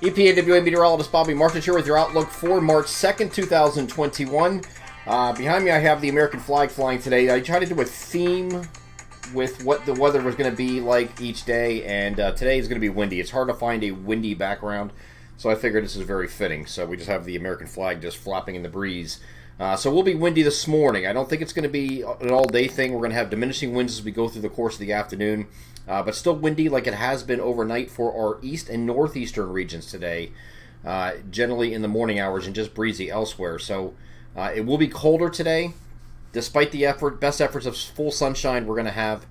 EPAWA meteorologist Bobby Martin here with your outlook for March 2nd, 2021. Behind me I have the American flag flying today. I tried to do a theme with what the weather was going to be like each day, and today is going to be windy. It's hard to find a windy background, so I figured this is very fitting. So we just have the American flag just flapping in the breeze. So we'll be windy this morning. I don't think it's going to be an all-day thing. We're going to have diminishing winds as we go through the course of the afternoon, but still windy like it has been overnight for our east and northeastern regions today, generally in the morning hours, and just breezy elsewhere. So it will be colder today. Despite the best efforts of full sunshine, we're going to have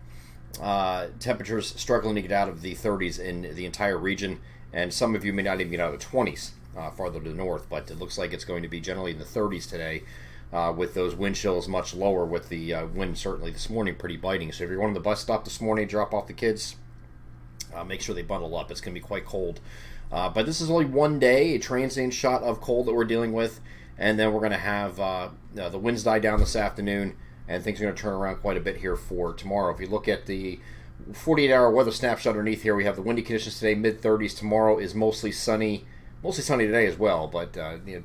temperatures struggling to get out of the 30s in the entire region, and some of you may not even get out of the 20s. Farther to the north, but it looks like it's going to be generally in the 30s today, with those wind chills much lower, with the wind certainly this morning pretty biting. So if you're going to the bus stop this morning, drop off the kids, make sure they bundle up. It's going to be quite cold. But this is only one day, a transient shot of cold that we're dealing with, and then we're going to have the winds die down this afternoon, and things are going to turn around quite a bit here for tomorrow. If you look at the 48-hour weather snapshot underneath here, we have the windy conditions today, mid-30s. Tomorrow is mostly sunny. Mostly sunny today as well, but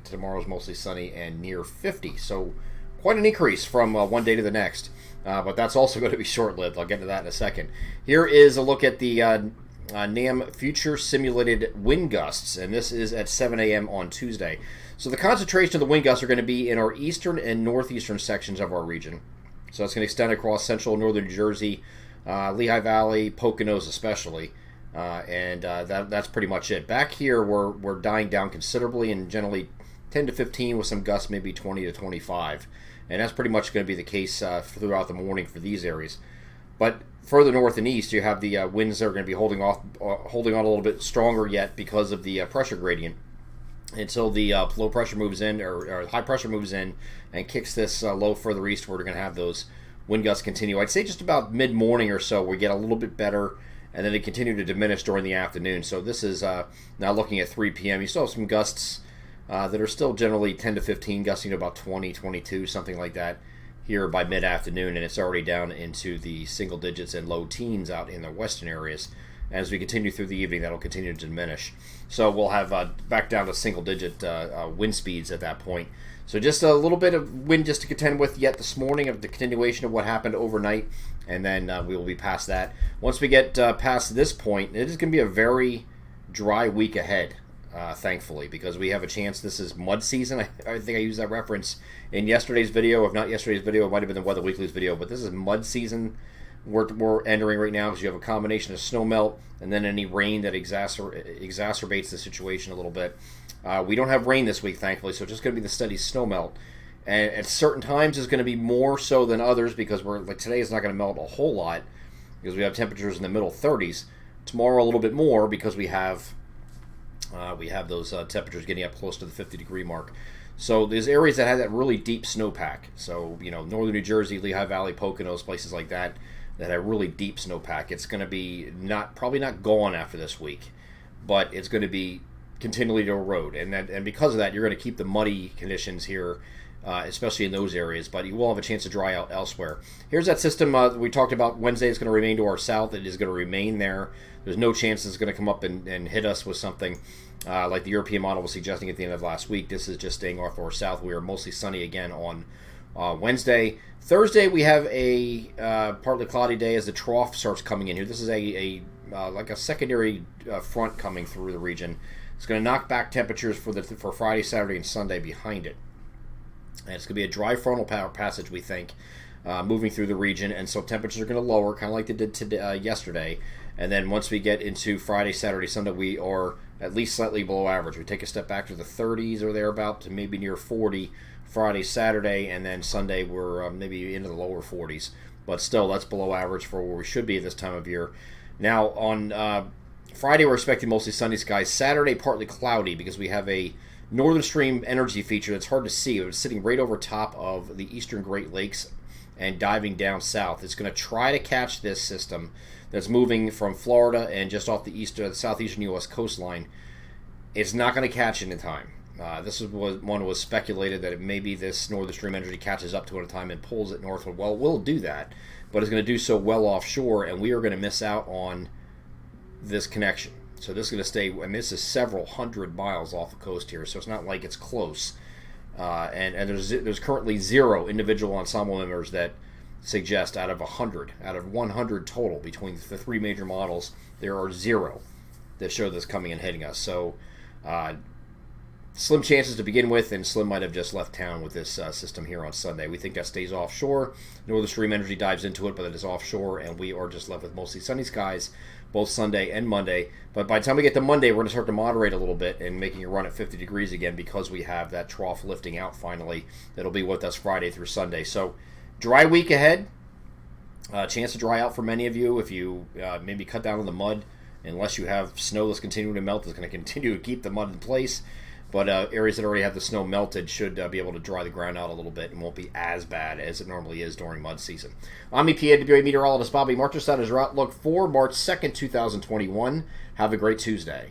tomorrow's mostly sunny and near 50. So quite an increase from one day to the next. But that's also going to be short-lived. I'll get to that in a second. Here is a look at the NAM Future Simulated Wind Gusts, and this is at 7 a.m. on Tuesday. So the concentration of the wind gusts are going to be in our eastern and northeastern sections of our region. So it's going to extend across central northern New Jersey, Lehigh Valley, Poconos especially. That's pretty much it. Back here, we're dying down considerably, and generally 10 to 15 with some gusts, maybe 20 to 25. And that's pretty much going to be the case throughout the morning for these areas. But further north and east, you have the winds that are going to be holding on a little bit stronger yet because of the pressure gradient. Until the low pressure moves in, or high pressure moves in and kicks this low further eastward, we're going to have those wind gusts continue. I'd say just about mid-morning or so, we get a little bit better, and then they continue to diminish during the afternoon. So this is now looking at 3 p.m. You still have some gusts that are still generally 10 to 15, gusting to about 20, 22, something like that here by mid-afternoon, and it's already down into the single digits and low teens out in the western areas. As we continue through the evening, that'll continue to diminish. So we'll have back down to single-digit wind speeds at that point. So just a little bit of wind just to contend with yet this morning, of the continuation of what happened overnight, and then we will be past that. Once we get past this point, it is going to be a very dry week ahead, thankfully, because we have a chance. This is mud season. I think I used that reference in yesterday's video. If not yesterday's video, it might have been the Weather Weekly's video, but this is mud season we're entering right now, because you have a combination of snow melt and then any rain that exacerbates the situation a little bit. We don't have rain this week, thankfully, so it's just going to be the steady snow melt. And at certain times, it's going to be more so than others, because today is not going to melt a whole lot, because we have temperatures in the middle 30s. Tomorrow a little bit more, because we have those temperatures getting up close to the 50-degree mark. So there's areas that have that really deep snowpack. So northern New Jersey, Lehigh Valley, Poconos, places like that have really deep snowpack. It's going to be probably not gone after this week, but it's going to be continually to erode, and because of that, you're going to keep the muddy conditions here, especially in those areas, but you will have a chance to dry out elsewhere. Here's that system we talked about. Wednesday is going to remain to our south. It is going to remain there. There's no chance it's going to come up and hit us with something like the European model was suggesting at the end of last week. This is just staying off or south. We are mostly sunny again on Wednesday. Thursday, we have a partly cloudy day as the trough starts coming in here. This is like a secondary front coming through the region. It's going to knock back temperatures for Friday, Saturday, and Sunday behind it. And it's going to be a dry frontal passage, we think, moving through the region. And so temperatures are going to lower, kind of like they did yesterday. And then once we get into Friday, Saturday, Sunday, we are at least slightly below average. We take a step back to the 30s or thereabout, to maybe near 40 Friday, Saturday, and then Sunday we're maybe into the lower 40s. But still, that's below average for where we should be at this time of year. Now, on Friday, we're expecting mostly sunny skies. Saturday, partly cloudy, because we have a northern stream energy feature that's hard to see. It's sitting right over top of the eastern Great Lakes and diving down south. It's going to try to catch this system that's moving from Florida and just off the southeastern U.S. coastline. It's not going to catch it in time. This is one was speculated that maybe this northern stream energy catches up to it at a time and pulls it northward. Well, we'll do that, but it's going to do so well offshore, and we are going to miss out on this connection. So this is going to stay, and this is several hundred miles off the coast here, so it's not like it's close. And there's currently 0 individual ensemble members that suggest out of 100 total between the 3 major models, there are 0 that show this coming and hitting us. So slim chances to begin with, and Slim might have just left town with this system here on Sunday. We think that stays offshore. Northern Stream Energy dives into it, but it is offshore, and we are just left with mostly sunny skies both Sunday and Monday. But by the time we get to Monday, we're going to start to moderate a little bit and making a run at 50 degrees again because we have that trough lifting out finally. That'll be with us Friday through Sunday. So dry week ahead. Chance to dry out for many of you. If you maybe cut down on the mud, unless you have snow that's continuing to melt, it's going to continue to keep the mud in place. But areas that already have the snow melted should be able to dry the ground out a little bit and won't be as bad as it normally is during mud season. I'm EPAWA meteorologist Bobby Marchestein. Is your outlook for March 2nd, 2021. Have a great Tuesday.